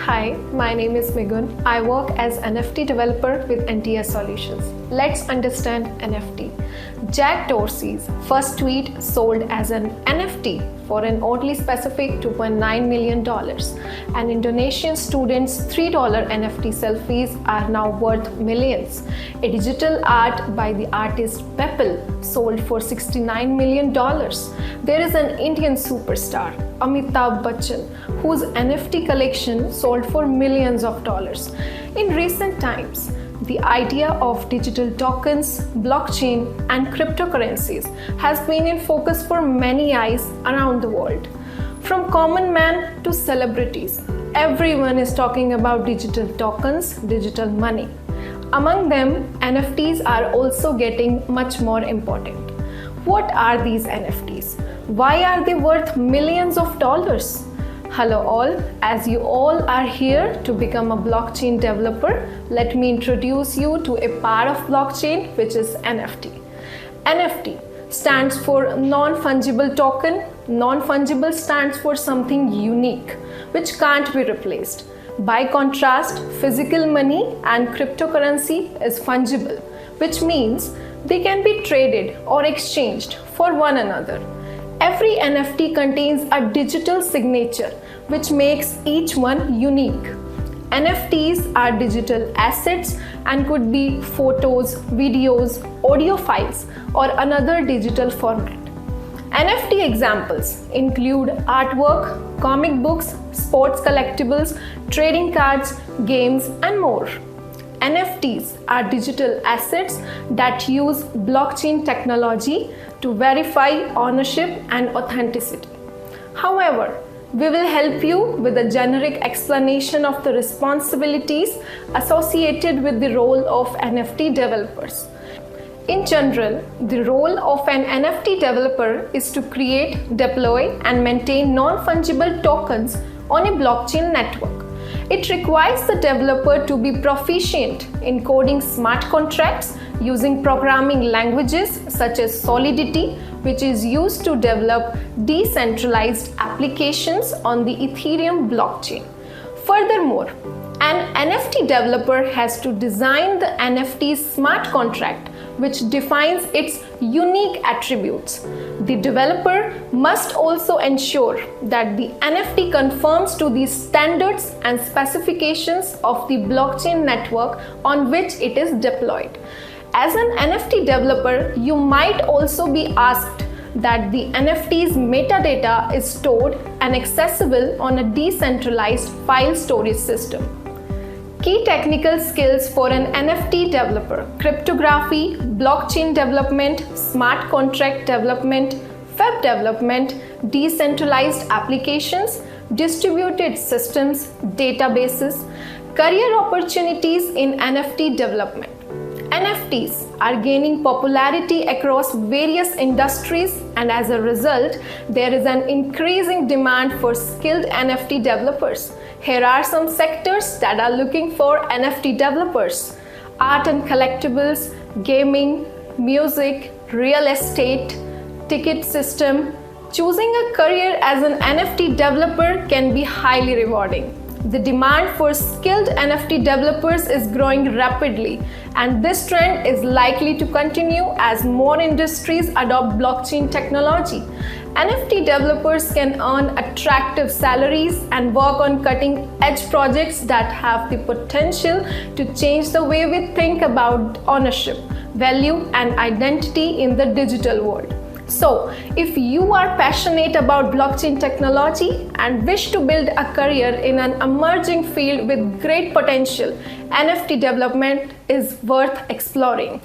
Hi, my name is Migun. I work as NFT developer with NTS Solutions. Let's understand NFT. Jack Dorsey's first tweet sold as an NFT for an oddly specific $2.9 million. And Indonesian students' $3 NFT selfies are now worth millions. A digital art by the artist Peppel sold for $69 million. There is an Indian superstar, Amitabh Bachchan, whose NFT collection sold for millions of dollars. In recent times, the idea of digital tokens, blockchain, and cryptocurrencies has been in focus for many eyes around the world. From common man to celebrities, everyone is talking about digital tokens, digital money. Among them, NFTs are also getting much more important. What are these NFTs? Why are they worth millions of dollars? Hello all, as you all are here to become a blockchain developer, let me introduce you to a part of blockchain, which is NFT. NFT stands for Non-Fungible Token. Non-fungible stands for something unique, which can't be replaced. By contrast, physical money and cryptocurrency is fungible, which means they can be traded or exchanged for one another. Every NFT contains a digital signature, which makes each one unique. NFTs are digital assets and could be photos, videos, audio files, or another digital format. NFT examples include artwork, comic books, sports collectibles, trading cards, games, and more. NFTs are digital assets that use blockchain technology to verify ownership and authenticity. However, we will help you with a generic explanation of the responsibilities associated with the role of NFT developers. In general, the role of an NFT developer is to create, deploy, and maintain non-fungible tokens on a blockchain network. It requires the developer to be proficient in coding smart contracts using programming languages such as Solidity, which is used to develop decentralized applications on the Ethereum blockchain. Furthermore, an NFT developer has to design the NFT smart contract, which defines its unique attributes. The developer must also ensure that the NFT conforms to the standards and specifications of the blockchain network on which it is deployed. As an NFT developer, you might also be asked that the NFT's metadata is stored and accessible on a decentralized file storage system. Key technical skills for an NFT developer: cryptography, blockchain development, smart contract development, web development, decentralized applications, distributed systems, databases. Career opportunities in NFT development. NFTs are gaining popularity across various industries, and as a result, there is an increasing demand for skilled NFT developers. Here are some sectors that are looking for NFT developers: art and collectibles, gaming, music, real estate, ticket system. Choosing a career as an NFT developer can be highly rewarding. The demand for skilled NFT developers is growing rapidly, and this trend is likely to continue as more industries adopt blockchain technology. NFT developers can earn attractive salaries and work on cutting-edge projects that have the potential to change the way we think about ownership, value, and identity in the digital world. So, if you are passionate about blockchain technology and wish to build a career in an emerging field with great potential, NFT development is worth exploring.